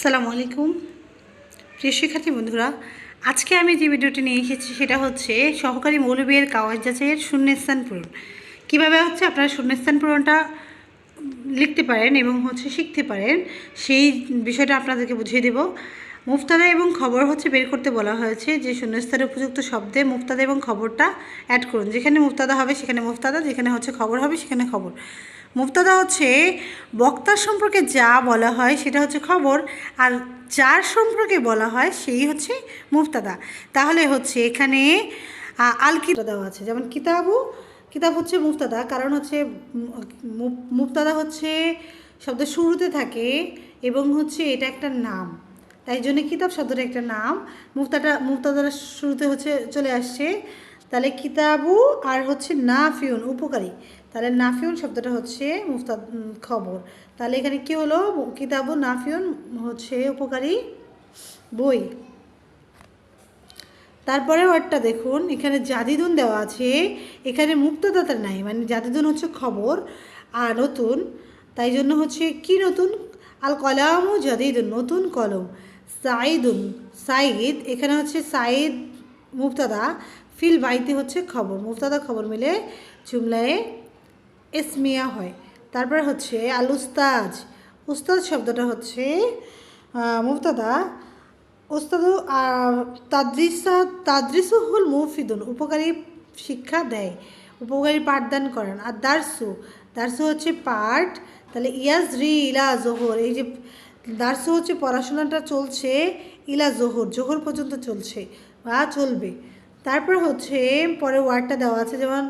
আসসালামু আলাইকুম প্রিয় শিক্ষার্থী বন্ধুরা, আজকে আমি যে ভিডিওটি নিয়ে এসেছি সেটা হচ্ছে সহকারী মৌলবীর কাওয়াজ যাচাইয়ের শূন্যস্থান পূরণ। কীভাবে আপনারা শূন্যস্থান পূরণটা লিখতে পারেন এবং শিখতে পারেন সেই বিষয়টা আপনাদেরকে বুঝিয়ে দেব। মুফতাদা এবং খবর বের করতে বলা হয়েছে যে শূন্যস্থানের উপযুক্ত শব্দে মুফতাদা এবং খবরটা অ্যাড করুন। যেখানে মুফতাদা হবে সেখানে মুফতাদা, যেখানে খবর হবে সেখানে খবর। মুফতাদা বক্তার সম্পর্কে যা বলা হয় সেটা খবর, আর যার সম্পর্কে বলা হয় সেই মুফতাদা। তাহলে এখানে আল কিতাব দেওয়া আছে, যেমন কিতাব মুফতাদা, কারণ মুফতাদা শব্দের শুরুতে থাকে এবং এটা একটা নাম, তাই জন্য কিতাব শব্দটা একটা নাম। মুফতাদার শুরুতে চলে আসছে, তাহলে কিতাবু আর নাফিউন উপকারী, তাহলে নাফিউন শব্দটা খবর। তাহলে এখানে কি হলো, কিতাবু নাফিউন উপকারী বই। তারপরে ওয়ার্ডটা দেখুন, এখানে জাদিদুন দেওয়া আছে, এখানে মুক্তদাতা নাই, মানে জাদিদুন খবর আর নতুন, তাই জন্য কি নতুন, আল কলামু জাদিদুন নতুন কলম। সাইদুন সাইদ, এখানে সাইদ মুফতাদা, ফিল বাইতে খবর, মুফতাদা খবর মিলে জুমলায়ে ইসমিয়া হয়। তারপরে আল উস্তাজ, উস্তাদ শব্দটা মুফতাদা, উস্তাদু তাদরিসুহুল মুফিদুন উপকারী শিক্ষা দেয়, উপকারী পাঠদান করেন। আর দারসু, দারসু পাঠ, তাহলে ইয়াজরি ইলা জোহর, এই যে দারসু পড়াশোনাটা চলছে, ইলা জোহর জোহর পর্যন্ত চলছে বা চলবে। তারপর পরে ওয়ার্ডটা দেওয়া আছে, যেমন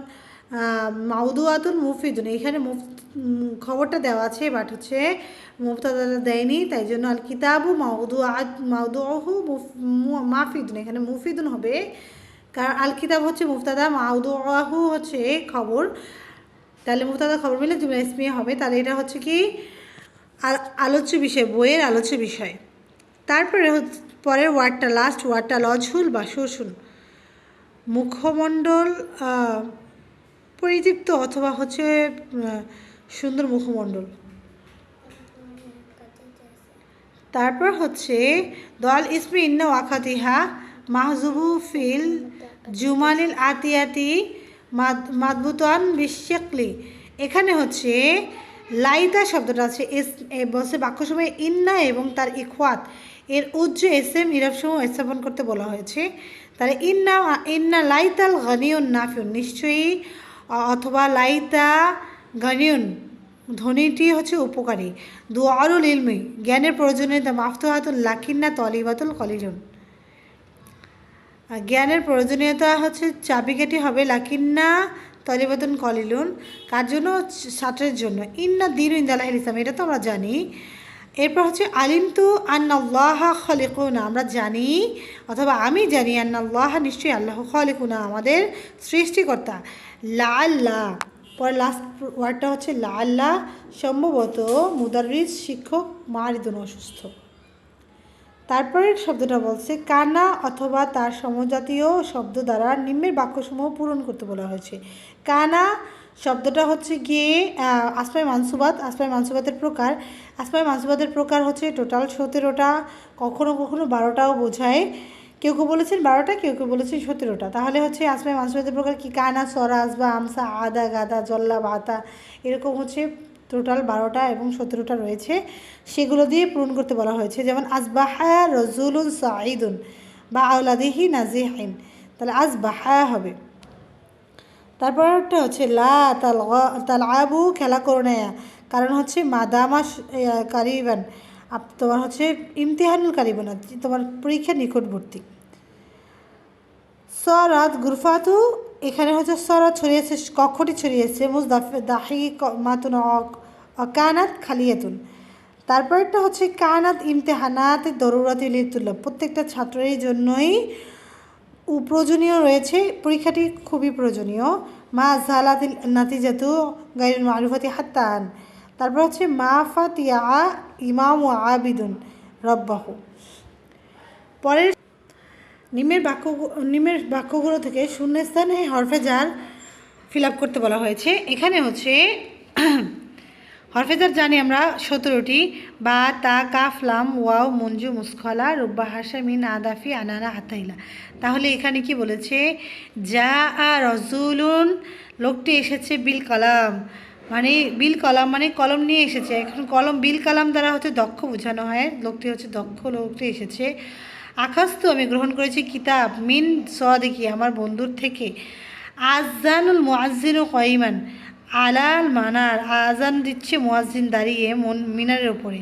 মাউদুয়াতুল মুফিদুন, এখানে খবরটা দেওয়া আছে বাট মুফতাদাটা দেয়নি, তাই জন্য আল কিতাবু মাউদুহু মাফিদুন, এখানে মুফিদুন হবে, কারণ আল কিতাব মুফতাদা, মাউদুহু খবর, তাহলে মুফতাদা খবর মিলে জুমলা ইসমিয়া হবে। তাহলে এটা কি আলোচ্য বিষয়, বইয়ের আলোচ্য বিষয়। তারপরে পরের ওয়ার্ডটা, লাস্ট ওয়ার্ডটা লজহুল বা শোষণ, মুখমণ্ডল পরিদীপ্ত অথবা সুন্দর মুখমণ্ডল। তারপর দল ইসমি ইন্না ওয়াকাতিহা মাহজুবু ফিল জুমালিল আতিয়াতি মাদবুতান বিশেকলি, এখানে লাইতা শব্দটা আছে বাক্য সময়ে ইন্না এবং তার ইখওয়াত এর উজ্জ এসএম ইরাবসমূহ স্থাপন করতে বলা হয়েছে। তাহলে ইন্না লাইতাল গানিউন নাফিউন, নিশ্চয়ই অথবা লাইতা গানিউন ধ্বনিটি উপকারী। দুআরুল ইলমি, জ্ঞানের প্রয়োজনীয়তা মাফতুহাতুল লাকিন্না তলিবাতুল কলিলুন, জ্ঞানের প্রয়োজনীয়তা চাবিকাঠি হবে লাকিন্না তলিবাতুন কলিলুন, কার জন্য, ছাত্রের জন্য। ইন্না দিন ইনদালাহিল ইসলাম, এটা তো আমরা জানি। এরপর আলিমতু আন্নাল্লাহা খালিকুনা, আমরা জানি অথবা আমি জানি, আন্নাল্লাহা নিশ্চয়ই আল্লাহ, খালিকুনা আমাদের সৃষ্টিকর্তা। লাআল্লা, পরে লাস্ট ওয়ার্ডটা লাআল্লা, সম্ভবত মুদাররিস শিক্ষক মারিদুন অসুস্থ। তারপরের শব্দটা কানা অথবা তার সমজাতীয় শব্দ দ্বারা নিম্নের বাক্যসমূহ পূরণ করতে বলা হয়েছে। কানা শব্দটা গিয়ে আসমায়ে মানসুবাত, আসমায়ে মানসুবাতের প্রকার, আসমায়ে মানসুবাতের প্রকার টোটাল 17টা, কখনো কখনো 12টাও বোঝায়, কেউ কেউ বলেছেন 12টা, কেউ কেউ বলেছেন 17টা। তাহলে আসমায়ে মানসুবাতের প্রকার কি, কানা, সরা, আসবা, আমসা, আদা, গাদা, জল্লা, বাতা, এরকম টোটাল 12টা এবং 17টা রয়েছে, সেগুলো দিয়ে পূরণ করতে বলা হয়েছে। যেমন আসবাহা রজুলুন সাঈদুন বা আওলাদিহি নাজিহিন, তাহলে আসবাহা হবে। তারপরটা লা তালআবু, খেলা করো না, কারণ মাদামা কারিবান, তোমার ইমতিহানুল কারিবান, তোমার পরীক্ষা নিকটবর্তী। সরাত গুরফাতু, এখানে সরাত ছড়িয়েছে, কক্ষটি ছড়িয়েছে, মুজদাহি মাতুন কানাত খালিয়াতুন। তারপরটা কানাত ইমতেহানাত দরুরাতি লিতুল্লাহ, প্রত্যেকটা ছাত্রের জন্যই প্রয়োজনীয় রয়েছে, পরীক্ষাটি খুবই প্রয়োজনীয়। মা জালাতিল নাতিজাতু গায়রুল মারুফাতি হাত্তান, তারপর মা ফাতিয়া ইমাম ও আবিদুন রব্বাহু। পরের নিম্নের বাক্যগুলো থেকে শূন্যস্থানে হরফে জার ফিল আপ করতে বলা হয়েছে। এখানে হরফেজার জানি আমরা 17টি, বা তা কাফ লাম ওয়াও মঞ্জু মুসখলা রুব্বা হাসা মিন আদাফি আনানা আতাইলা। তাহলে এখানে কি বলেছে, যা আ রজুলুন, লোকটি এসেছে বিল কলাম, মানে বিল কলাম মানে কলম নিয়ে এসেছে। এখন কলম বিল কালাম দ্বারা হচ্ছে দক্ষ বোঝানো হয়, লোকটি হচ্ছে দক্ষ, লোকটি এসেছে। আখাস্তু, আমি গ্রহণ করেছি কিতাব, মিন সদিকি, আমার বন্ধুর থেকে। আজানুল মুআজ্জিনু কয়মান আলাল মানার, আজান দিচ্ছে মুয়াজ্জিন দাঁড়িয়ে মিনারের ওপরে।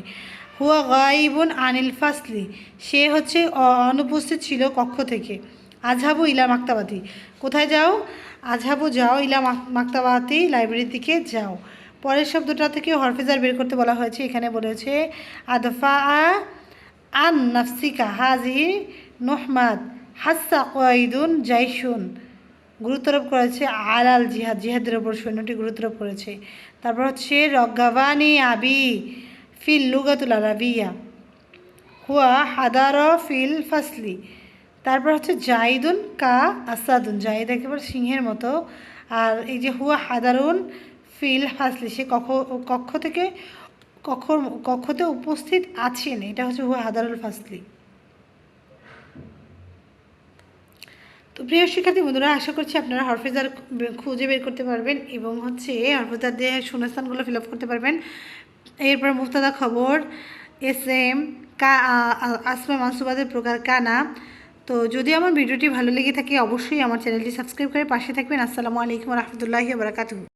হুয়া গাইবুন আনিল ফাসলি, সে হচ্ছে অনুপস্থিত ছিল কক্ষ থেকে। আজহাবু ইলা মাক্তাবাতি, কোথায় যাও? আজহাবু যাও, ইলা মাক্তাবাতি লাইব্রেরির দিকে যাও। পরের শব্দটা থেকে হরফেজার বের করতে বলা হয়েছে। এখানে বলেছে আদফা আন নাফসিকা হাজিহি নহমাদ হাসা কয়দুন জাইশুন, গুরুত্বারোপ করেছে আলাল জিহাদ, জিহাদের ওপর সৈন্যটি গুরুত্বারোপ করেছে। তারপর হচ্ছে রগাবানি আবি ফিল লুগাতুল আরাবিয়া হুয়া হাদার ফিল ফাসলি। তারপর হচ্ছে জাইদুন কা আসাদুন, জাইদ একেবারে সিংহের মতো। আর এই যে হুয়া হাদারুন ফিল ফাসলি, সে কক্ষ থেকে কক্ষতে উপস্থিত আছেন, এটা হচ্ছে হুয়া হাদারুল ফাসলি। তো প্রিয় শিক্ষার্থী বন্ধুরা, আশা করছি আপনারা হরফেজার খুঁজে বের করতে পারবেন এবং হচ্ছে হরফেজার দিয়ে শূন্যস্থানগুলো ফিল আপ করতে পারবেন। এরপর মুফতাদা খবর, এসএম, কা, আসমা মানসুবাদের প্রকার, কানা। তো যদি আমার ভিডিওটি ভালো লেগে থাকে অবশ্যই আমার চ্যানেলটি সাবস্ক্রাইব করে পাশে থাকবেন। আসসালামু আলাইকুম রহমতুল্লাহি ওয়া বারাকাতুহু।